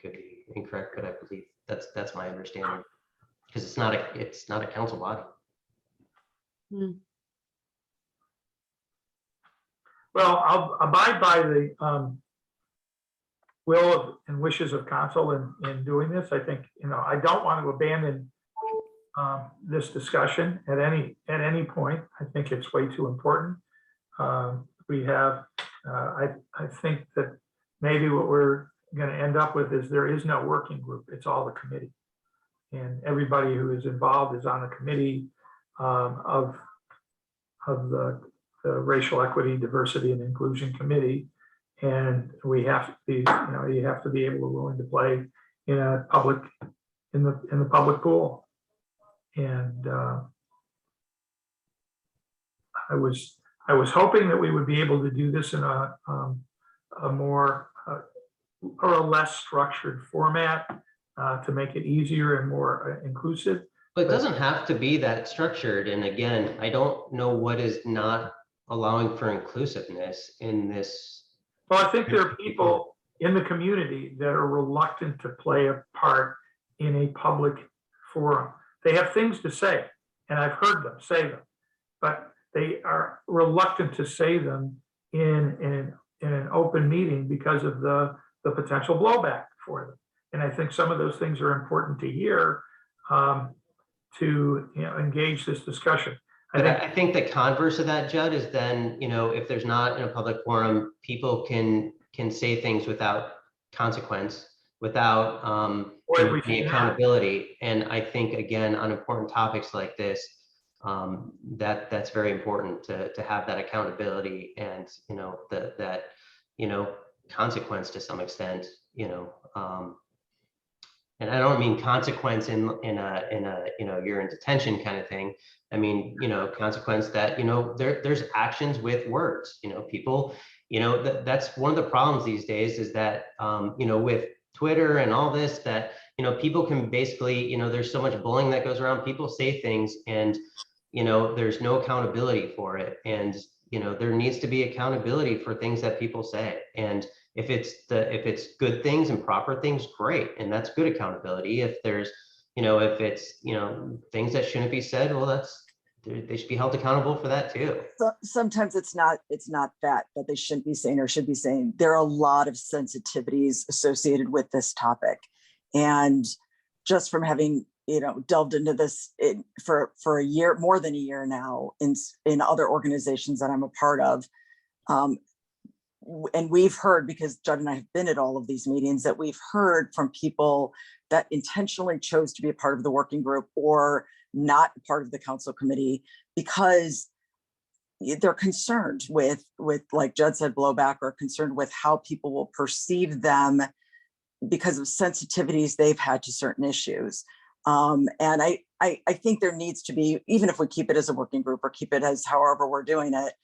Could be incorrect, but I believe that's my understanding, because it's not a council body. Well, I'll abide by the will and wishes of council in doing this. I think, you know, I don't want to abandon this discussion at any point. I think it's way too important. We have, I think that maybe what we're going to end up with is there is no working group. It's all the committee, and everybody who is involved is on the committee of the Racial Equity, Diversity, and Inclusion Committee. And we have to be, you know, you have to be able to willing to play in a public, in the public pool. And I was hoping that we would be able to do this in a more or a less structured format to make it easier and more inclusive. But it doesn't have to be that structured. And again, I don't know what is not allowing for inclusiveness in this. Well, I think there are people in the community that are reluctant to play a part in a public forum. They have things to say, and I've heard them say them, but they are reluctant to say them in an open meeting because of the potential blowback for them. And I think some of those things are important to hear to, you know, engage this discussion. I think the converse of that, Judd, is then, you know, if there's not in a public forum, people can say things without consequence, without any accountability. And I think, again, on important topics like this, that's very important to have that accountability and, you know, that you know, consequence to some extent, you know. And I don't mean consequence in a you know, you're in detention kind of thing. I mean, you know, consequence that, you know, there's actions with words, you know, people, you know, that's one of the problems these days is that, you know, with Twitter and all this, that, you know, people can basically, you know, there's so much bullying that goes around, people say things and, you know, there's no accountability for it. And, you know, there needs to be accountability for things that people say. And if it's good things and proper things, great. And that's good accountability. If there's, you know, if it's, you know, things that shouldn't be said, well, they should be held accountable for that too. So sometimes it's not that they shouldn't be saying or should be saying. There are a lot of sensitivities associated with this topic. And just from having, delved into this for a year, more than a year now in other organizations that I'm a part of. And we've heard, because Judd and I have been at all of these meetings, that we've heard from people that intentionally chose to be a part of the working group or not part of the council committee because they're concerned with, like Judd said, blowback, or concerned with how people will perceive them because of sensitivities they've had to certain issues. And I think there needs to be, even if we keep it as a working group or keep it as however we're doing it,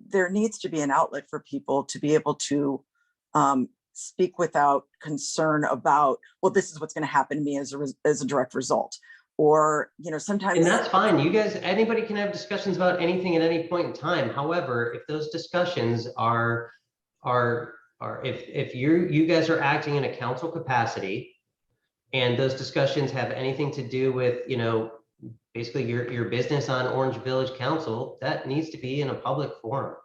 there needs to be an outlet for people to be able to speak without concern about, well, this is what's going to happen to me as a direct result. Or, sometimes. And that's fine. You guys, anybody can have discussions about anything at any point in time. However, if those discussions are if you guys are acting in a council capacity and those discussions have anything to do with, basically your business on Orange Village Council, that needs to be in a public forum.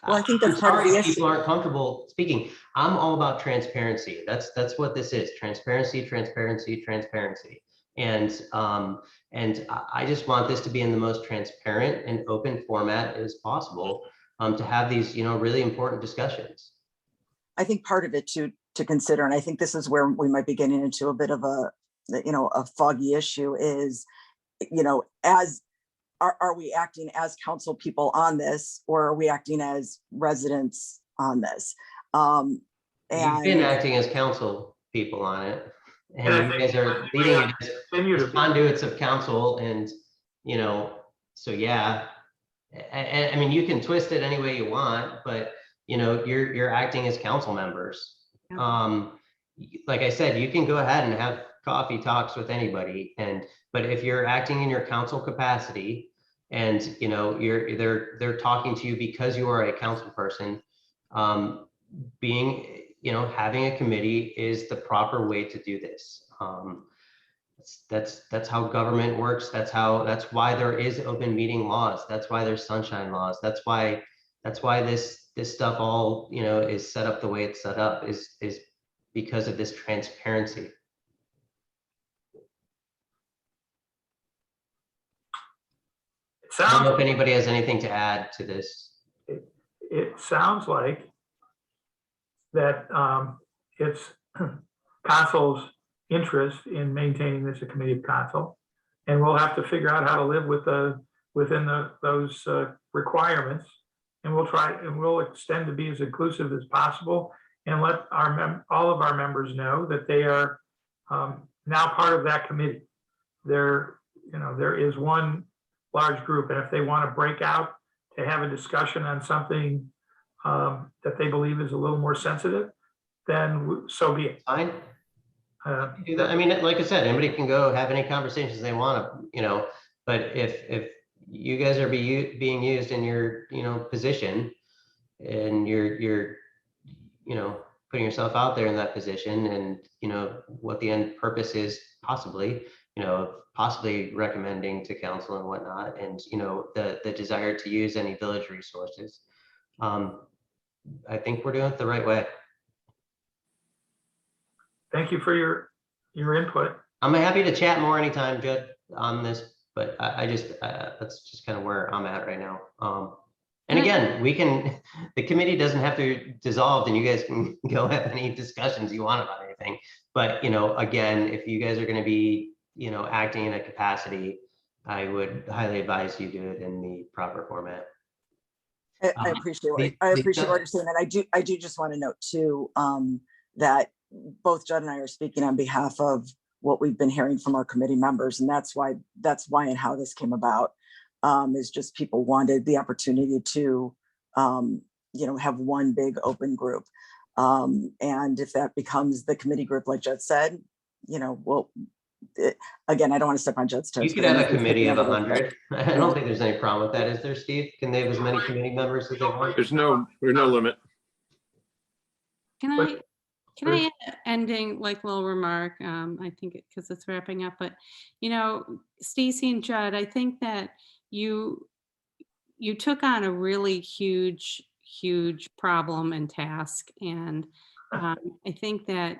Well, I think that's I'm part of sorry the if issue. people aren't comfortable speaking. I'm all about transparency. That's what this is. Transparency. And I just want this to be in the most transparent and open format as possible, to have these, really important discussions. I think part of it to consider, and I think this is where we might be getting into a bit of a foggy issue is, are we acting as council people on this, or are we acting as residents on this? You've been acting as council people on it, and you guys are leading it as conduits of council, and so yeah. And I mean, you can twist it any way you want, but you're acting as council members. Like I said, you can go ahead and have coffee talks with anybody, but if you're acting in your council capacity and they're talking to you because you are a council person, having a committee is the proper way to do this. That's how government works. That's why there is open meeting laws. That's why there's sunshine laws. That's why this stuff all is set up the way it's set up, is because of this transparency. I don't know if anybody has anything to add to this. It sounds like that it's council's interest in maintaining this a committee of council, and we'll have to figure out how to live within those requirements, and we'll extend to be as inclusive as possible, and let all of our members know that they are now part of that committee. There is one large group, and if they want to break out to have a discussion on something that they believe is a little more sensitive, then so be it. Fine. I mean, like I said, anybody can go have any conversations they want to, but if you guys are being used in your, position, and you're putting yourself out there in that position, and, what the end purpose is possibly recommending to council and whatnot, and, the desire to use any village resources, I think we're doing it the right way. Thank you for your input. I'm happy to chat more anytime, Judd, on this, but I just, that's just kind of where I'm at right now. And again, the committee doesn't have to dissolve, and you guys can go have any discussions you want about anything. But, again, if you guys are going to be, acting in a capacity, I would highly advise you do it in the proper format. I appreciate what you're saying. And I do just want to note too, that both Judd and I are speaking on behalf of what we've been hearing from our committee members. And that's why and how this came about, is just people wanted the opportunity to, have one big open group. And if that becomes the committee group, like Judd said, again, I don't want to step on Judd's toes. You could have a committee of 100. I don't think there's any problem with that. Is there, Steve? Can they have as many committee members as they want? There's no limit. Can I Can I add ending like little remark? I think because it's wrapping up, but Stacy and Judd, I think that you took on a really huge problem and task, and I think that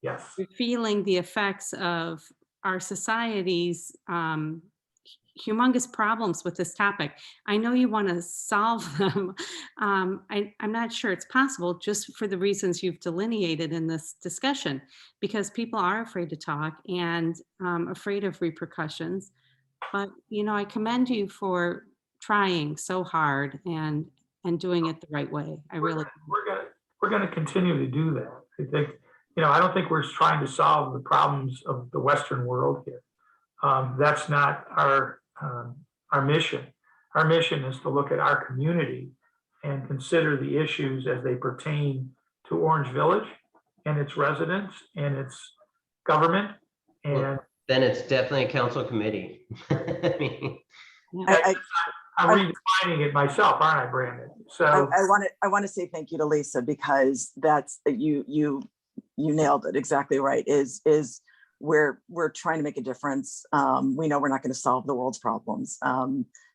Yes. you're feeling the effects of our society's humongous problems with this topic. I know you want to solve them. I'm not sure it's possible just for the reasons you've delineated in this discussion, because people are afraid to talk and afraid of repercussions. But, I commend you for trying so hard and doing it the right way. I really. We're gonna continue to do that. I think, I don't think we're trying to solve the problems of the Western world here. That's not our mission. Our mission is to look at our community and consider the issues as they pertain to Orange Village and its residents and its government. And then it's definitely a council committee. I mean, I'm redefining it myself, aren't I, Brandon? So I want to say thank you to Lisa, because that's you nailed it exactly right. Is we're trying to make a difference. We know we're not going to solve the world's problems.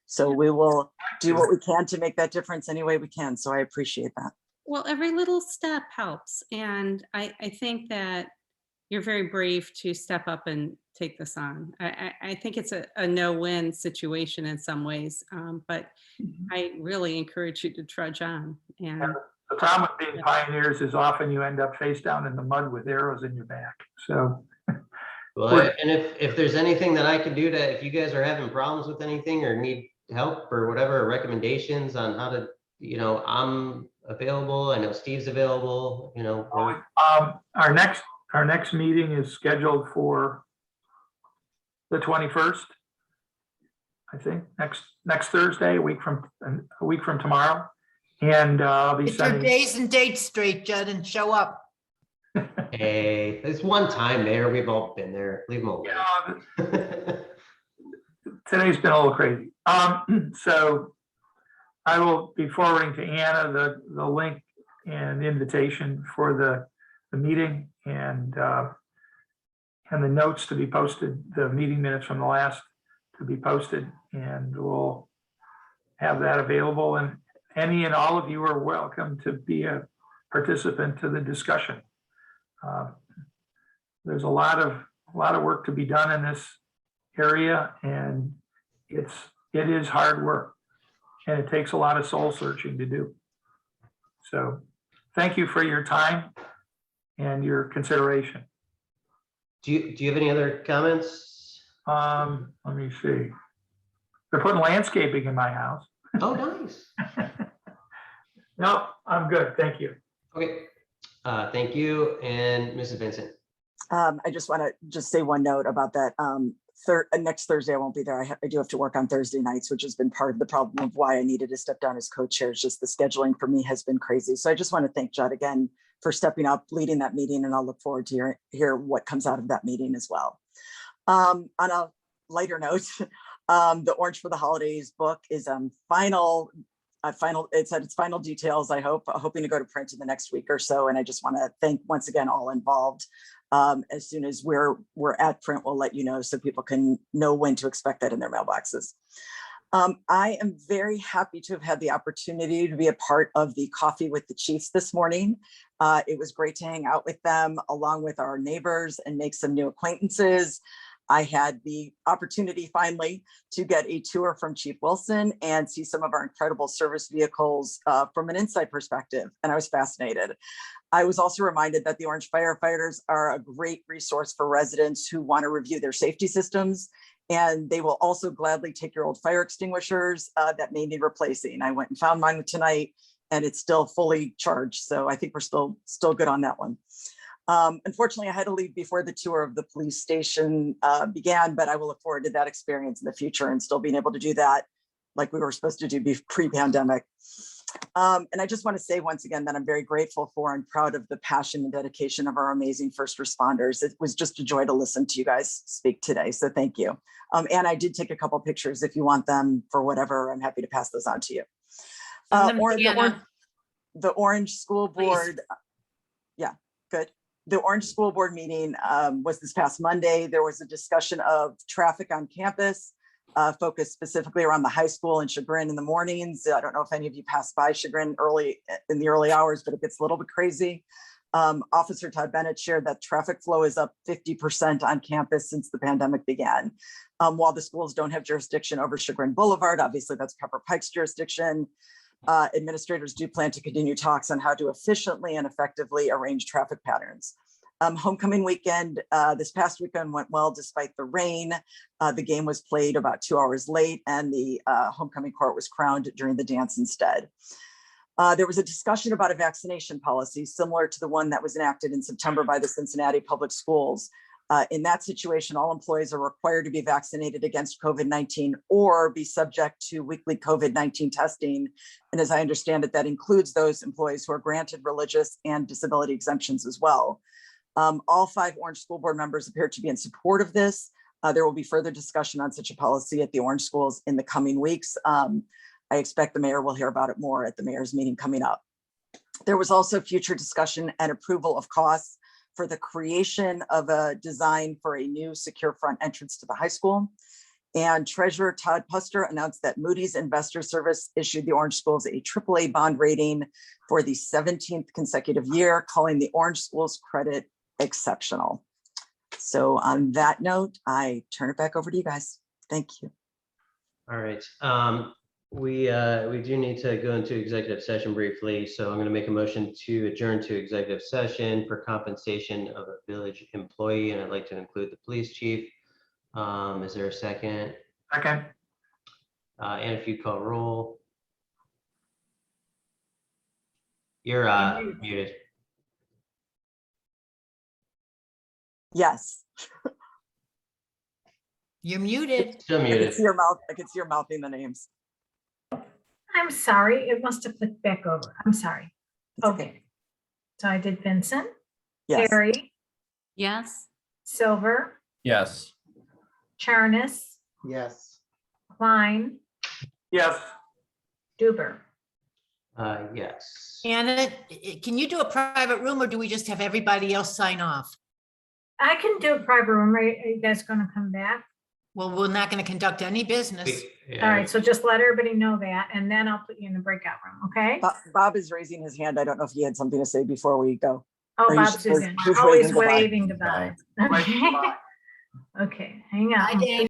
So we will do what we can to make that difference any way we can. So I appreciate that. Well, every little step helps. And I think that you're very brave to step up and take this on. I think it's a no-win situation in some ways, but I really encourage you to trudge on. And the problem with being pioneers is often you end up face down in the mud with arrows in your back. So. Well, and if there's anything that I can do if you guys are having problems with anything or need help or whatever, recommendations on how to, I'm available. I know Steve's available, Our next meeting is scheduled for the 21st. I think next Thursday, a week from tomorrow. And I'll be Get your sending. days and dates straight, Judd, and show up. Hey, there's one time there. We've all been there. Leave them alone. Today's been a little crazy. So I will be forwarding to Anna the link and invitation for the meeting and the notes to be posted, the meeting minutes from the last to be posted, and we'll have that available. And any and all of you are welcome to be a participant to the discussion. There's a lot of work to be done in this area, and it is hard work, and it takes a lot of soul searching to do. So thank you for your time and your consideration. Do you have any other comments? Let me see. They're putting landscaping in my house. Oh, nice. No, I'm good. Thank you. Okay. Thank you. And Mrs. Vincent. I just want to say one note about that. Next Thursday, I won't be there. I do have to work on Thursday nights, which has been part of the problem of why I needed to step down as co-chair. It's just the scheduling for me has been crazy. So I just want to thank Judd again for stepping up, leading that meeting, and I'll look forward to hear what comes out of that meeting as well. On a lighter note, the Orange for the Holidays book is it's at its final details. Hoping to go to print in the next week or so. And I just want to thank once again all involved. As soon as we're at print, we'll let you know so people can know when to expect that in their mailboxes. I am very happy to have had the opportunity to be a part of the Coffee with the Chiefs this morning. It was great to hang out with them along with our neighbors and make some new acquaintances. I had the opportunity finally to get a tour from Chief Wilson and see some of our incredible service vehicles from an inside perspective, and I was fascinated. I was also reminded that the Orange firefighters are a great resource for residents who want to review their safety systems, and they will also gladly take your old fire extinguishers that may need replacing. I went and found mine tonight, and it's still fully charged, so I think we're still good on that one. Unfortunately, I had to leave before the tour of the police station began, but I will look forward to that experience in the future and still being able to do that like we were supposed to do pre-pandemic. And I just want to say once again that I'm very grateful for and proud of the passion and dedication of our amazing first responders. It was just a joy to listen to you guys speak today, so thank you. And I did take a couple pictures. If you want them for whatever, I'm happy to pass those on to you. The Orange School Board, yeah. Good. The Orange School Board meeting was this past Monday. There was a discussion of traffic on campus, focused specifically around the high school and Chagrin in the mornings. I don't know if any of you passed by Chagrin in the early hours, but it gets a little bit crazy. Officer Todd Bennett shared that traffic flow is up 50% on campus since the pandemic began. While the schools don't have jurisdiction over Chagrin Boulevard, obviously that's Pepper Pike's jurisdiction. Administrators do plan to continue talks on how to efficiently and effectively arrange traffic patterns. Homecoming weekend, this past weekend went well despite the rain. The game was played about 2 hours late and the homecoming court was crowned during the dance instead. There was a discussion about a vaccination policy similar to the one that was enacted in September by the Cincinnati Public Schools. In that situation, all employees are required to be vaccinated against COVID-19 or be subject to weekly COVID-19 testing. And as I understand it, that includes those employees who are granted religious and disability exemptions as well. All 5 Orange School Board members appear to be in support of this. There will be further discussion on such a policy at the Orange schools in the coming weeks. I expect the mayor will hear about it more at the mayor's meeting coming up. There was also future discussion and approval of costs for the creation of a design for a new secure front entrance to the high school. And Treasurer Todd Puster announced that Moody's Investor Service issued the Orange schools a AAA bond rating for the 17th consecutive year, calling the Orange schools credit exceptional. So on that note, I turn it back over to you guys. Thank you. All right. We do need to go into executive session briefly. So I'm going to make a motion to adjourn to executive session for compensation of a village employee. And I'd like to include the police chief. Is there a second? Second. And if you call roll. You're muted. Yes. You're muted. Still I muted. can see your mouth. I can see your mouthing the names. I'm sorry, it must have clicked back over. I'm sorry. It's Okay. So I did Vincent, Yes. Perry, Yes. Silver, Yes. Charnis, Yes. Klein, Yes. Duber. Yes. Anna, can you do a private room or do we just have everybody else sign off? I can do a private room, right? Are you guys gonna come back? Well, we're not going to conduct any business. Yeah. All right, so just let everybody know that, and then I'll put you in the breakout room, okay? Bob is raising his hand. I don't know if he had something to say before we go. Oh, Are you Bob sure? Susan, Who's always waving goodbye? waving goodbye. Okay, hang Hi, on. Dave.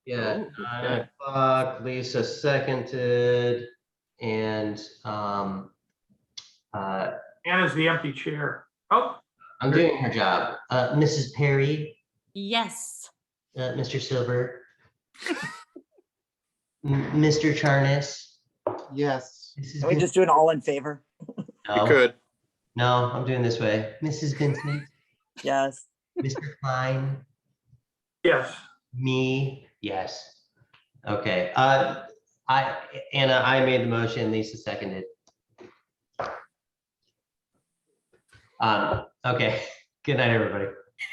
Yeah, Oh, 9 okay. o'clock, Lisa seconded, and Anna's the empty chair. Oh, I'm doing her job. Mrs. Perry, Yes. Mr. Silver, Mr. Charnis. Yes. Mrs. Can we just do an all in favor? You No, could. no, I'm doing this way. Mrs. Vincent, Yes. Mr. Klein, yes. me, yes. Okay, Anna, I made the motion, Lisa seconded. Okay, good night, everybody.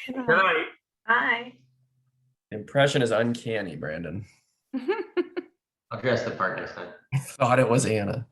Good night. Bye. Impression is uncanny, Brandon. I'll dress the part next time. I thought it was Anna.